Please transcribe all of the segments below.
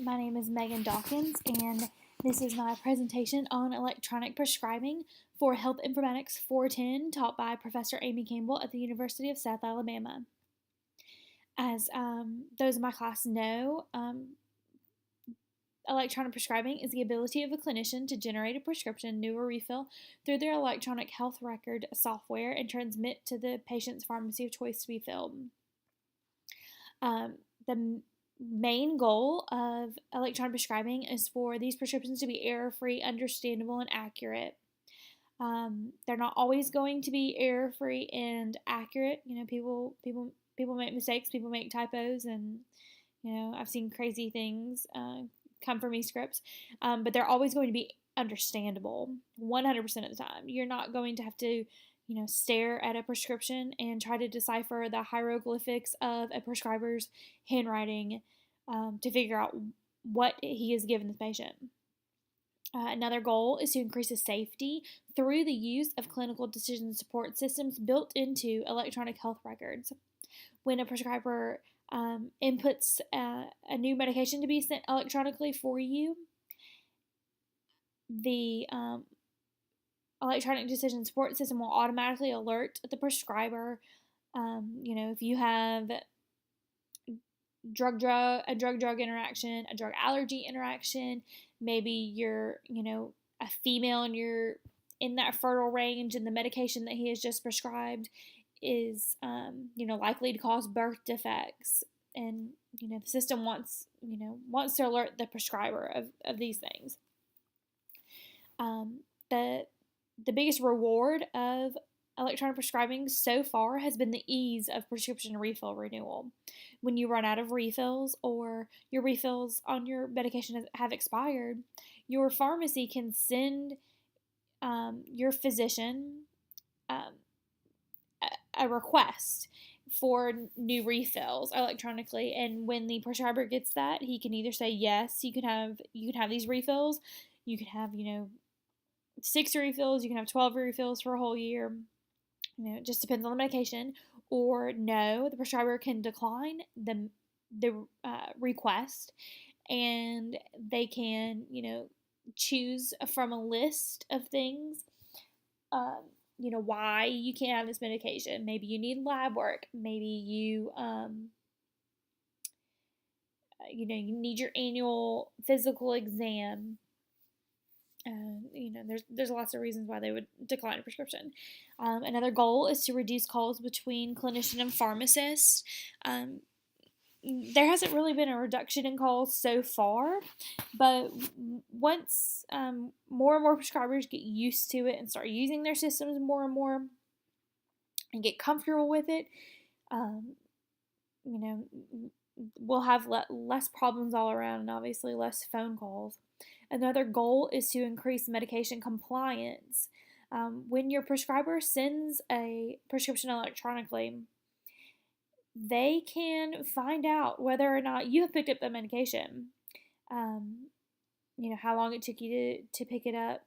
my name is Megan Dawkins, and this is my presentation on electronic prescribing for Health Informatics 410, taught by Professor Amy Campbell at the University of South Alabama. As those in my class know, electronic prescribing is the ability of a clinician to generate a prescription, new or refill, through their electronic health record software and transmit to the patient's pharmacy of choice to be filled. The main goal of electronic prescribing is for these prescriptions to be error-free, understandable, and accurate. They're not always going to be error-free and accurate. People make mistakes, people make typos, and I've seen crazy things come from e-scripts. But they're always going to be understandable 100% of the time. You're not going to have to stare at a prescription and try to decipher the hieroglyphics of a prescriber's handwriting to figure out what he has given the patient. Another goal is to increase the safety through the use of clinical decision support systems built into electronic health records. When a prescriber inputs a new medication to be sent electronically for you, the electronic decision support system will automatically alert the prescriber. If you have a drug-drug interaction, a drug allergy interaction, maybe you're, a female and you're in that fertile range and the medication that he has just prescribed is, likely to cause birth defects. And, the system wants to alert the prescriber of these things. The biggest reward of electronic prescribing so far has been the ease of prescription refill renewal. When you run out of refills or your refills on your medication have expired, your pharmacy can send your physician a request for new refills electronically, and when the prescriber gets that, he can either say yes, you can have these refills, you can have 6 refills, you can have 12 refills for a whole year. It just depends on the medication. Or no, the prescriber can decline the request, and they can choose from a list of things. Why you can't have this medication. Maybe you need lab work. Maybe you you need your annual physical exam. There's lots of reasons why they would decline a prescription. Another goal is to reduce calls between clinician and pharmacist. There hasn't really been a reduction in calls so far, but once more and more prescribers get used to it and start using their systems more and more and get comfortable with it, we'll have less problems all around and obviously less phone calls. Another goal is to increase medication compliance. When your prescriber sends a prescription electronically, they can find out whether or not you have picked up the medication. How long it took you to pick it up.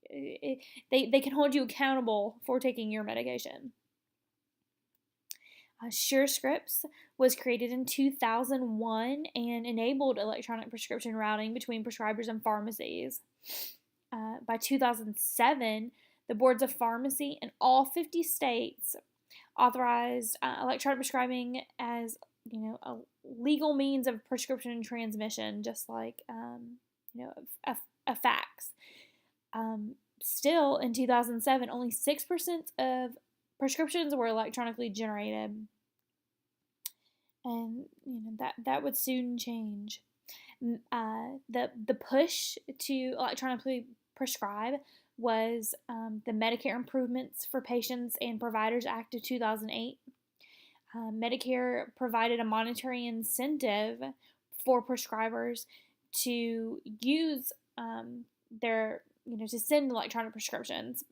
They can hold you accountable for taking your medication. SureScripts was created in 2001 and enabled electronic prescription routing between prescribers and pharmacies. By 2007, the boards of pharmacy in all 50 states authorized electronic prescribing as a legal means of prescription transmission, just like a fax. Still, in 2007, only 6% of prescriptions were electronically generated, and that would soon change. The push to electronically prescribe was the Medicare Improvements for Patients and Providers Act of 2008. Medicare provided a monetary incentive for prescribers to use to send electronic prescriptions.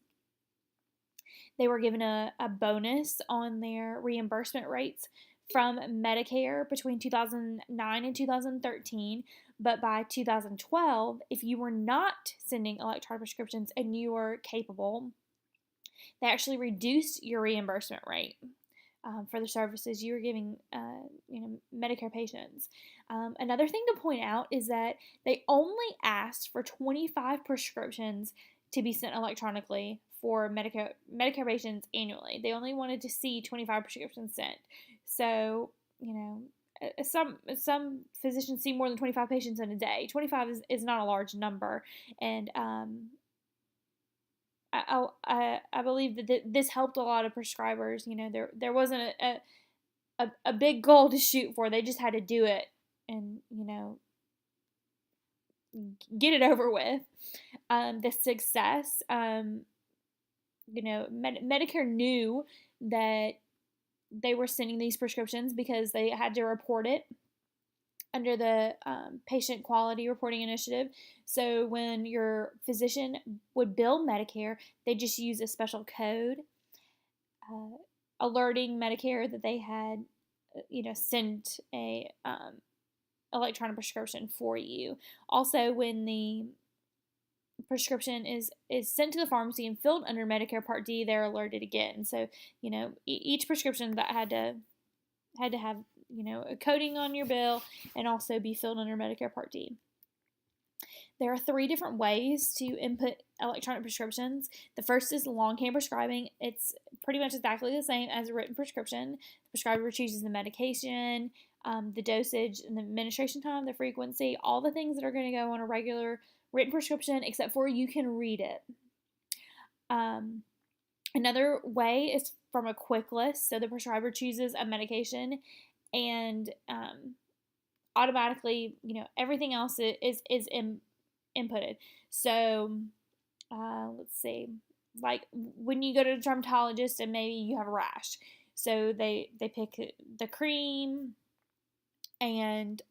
They were given a bonus on their reimbursement rates from Medicare between 2009 and 2013, but by 2012, if you were not sending electronic prescriptions and you were capable, they actually reduced your reimbursement rate for the services you were giving, Medicare patients. Another thing to point out is that they only asked for 25 prescriptions to be sent electronically for Medicare patients annually. They only wanted to see 25 prescriptions sent. So, some physicians see more than 25 patients in a day. 25 is not a large number, and I believe that this helped a lot of prescribers. There wasn't a big goal to shoot for. They just had to do it and get it over with. The success, Medicare knew that they were sending these prescriptions because they had to report it under the Patient Quality Reporting Initiative. So when your physician would bill Medicare, they just use a special code alerting Medicare that they had, sent a electronic prescription for you. Also, when the prescription is sent to the pharmacy and filled under Medicare Part D, they're alerted again. So, each prescription that had to have, a coding on your bill and also be filled under Medicare Part D. There are 3 different ways to input electronic prescriptions. The first is longhand prescribing. It's pretty much exactly the same as a written prescription. The prescriber chooses the medication, the dosage, and the administration time, the frequency, all the things that are going to go on a regular written prescription, except for you can read it. Another way is from a quick list. So the prescriber chooses a medication and automatically, everything else is inputted. So let's see, like when you go to a dermatologist and maybe you have a rash, so they pick the cream and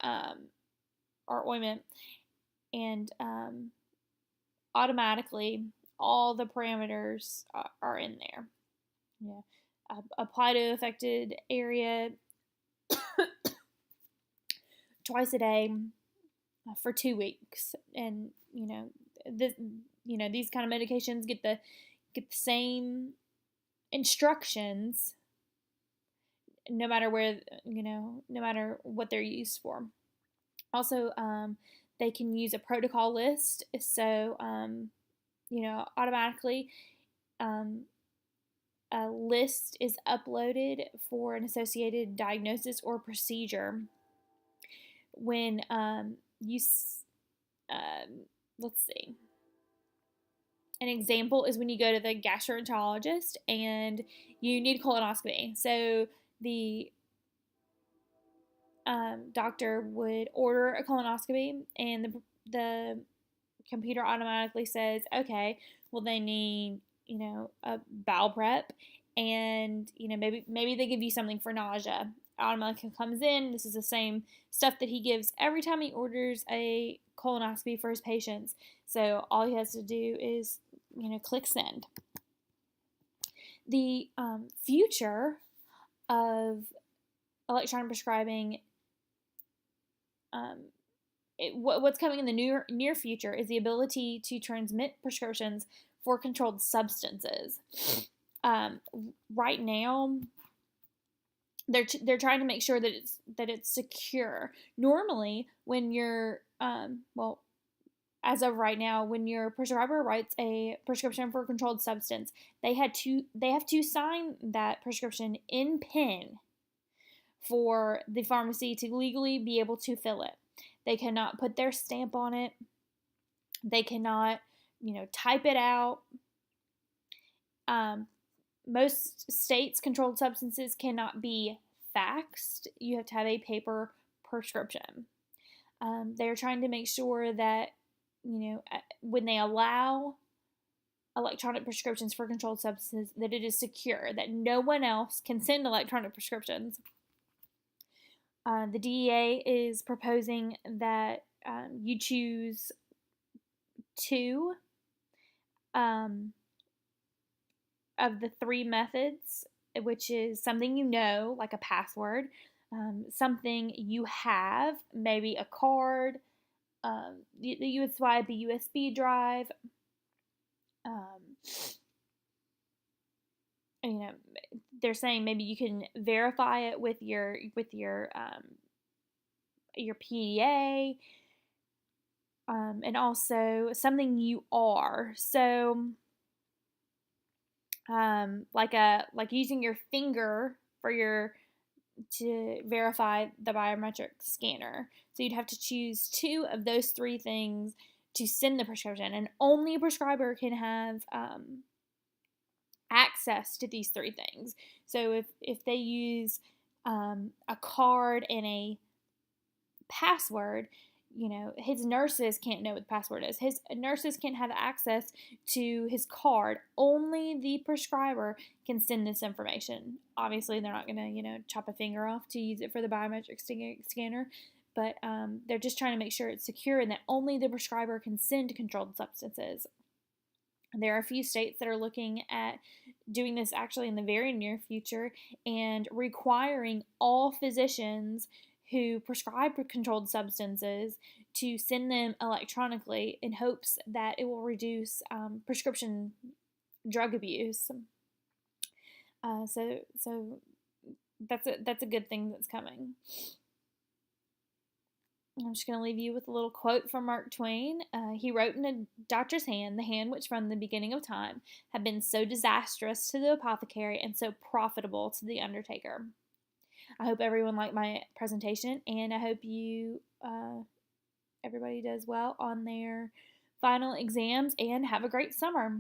or ointment, and automatically all the parameters are in there. Apply to affected area twice a day for 2 weeks, and these kind of medications get the same instructions no matter where, no matter what they're used for. Also, they can use a protocol list, so automatically a list is uploaded for an associated diagnosis or procedure. When let's see, an example is when you go to the gastroenterologist and you need colonoscopy. So the doctor would order a colonoscopy, and the computer automatically says, okay, well, they need, a bowel prep, and, maybe they give you something for nausea. Automatically comes in. This is the same stuff that he gives every time he orders a colonoscopy for his patients. So all he has to do is, click send. The future of electronic prescribing, what's coming in the near future is the ability to transmit prescriptions for controlled substances. Right now, they're trying to make sure that it's secure. Normally, when you're as of right now, when your prescriber writes a prescription for a controlled substance, they have to sign that prescription in pen for the pharmacy to legally be able to fill it. They cannot put their stamp on it. They cannot, type it out. Most states' controlled substances cannot be faxed. You have to have a paper prescription. They're trying to make sure that, when they allow electronic prescriptions for controlled substances, that it is secure, that no one else can send electronic prescriptions. The DEA is proposing that you choose 2 of the 3 methods, which is something like a password, something you have, maybe a card, you would swipe a USB drive, they're saying maybe you can verify it with your PDA, and also something you are. So, like using your finger for your to verify the biometric scanner. So you'd have to choose two of those three things to send the prescription, and only a prescriber can have access to these three things. So if they use a card and a password, his nurses can't know what the password is. His nurses can't have access to his card. Only the prescriber can send this information. Obviously, they're not going to, chop a finger off to use it for the biometric scanner, but they're just trying to make sure it's secure and that only the prescriber can send controlled substances. There are a few states that are looking at doing this actually in the very near future and requiring all physicians who prescribe controlled substances to send them electronically in hopes that it will reduce prescription drug abuse. So that's a good thing that's coming. I'm just going to leave you with a little quote from Mark Twain. He wrote in a doctor's hand, the hand which from the beginning of time had been so disastrous to the apothecary and so profitable to the undertaker. I hope everyone liked my presentation, and I hope everybody does well on their final exams, and have a great summer.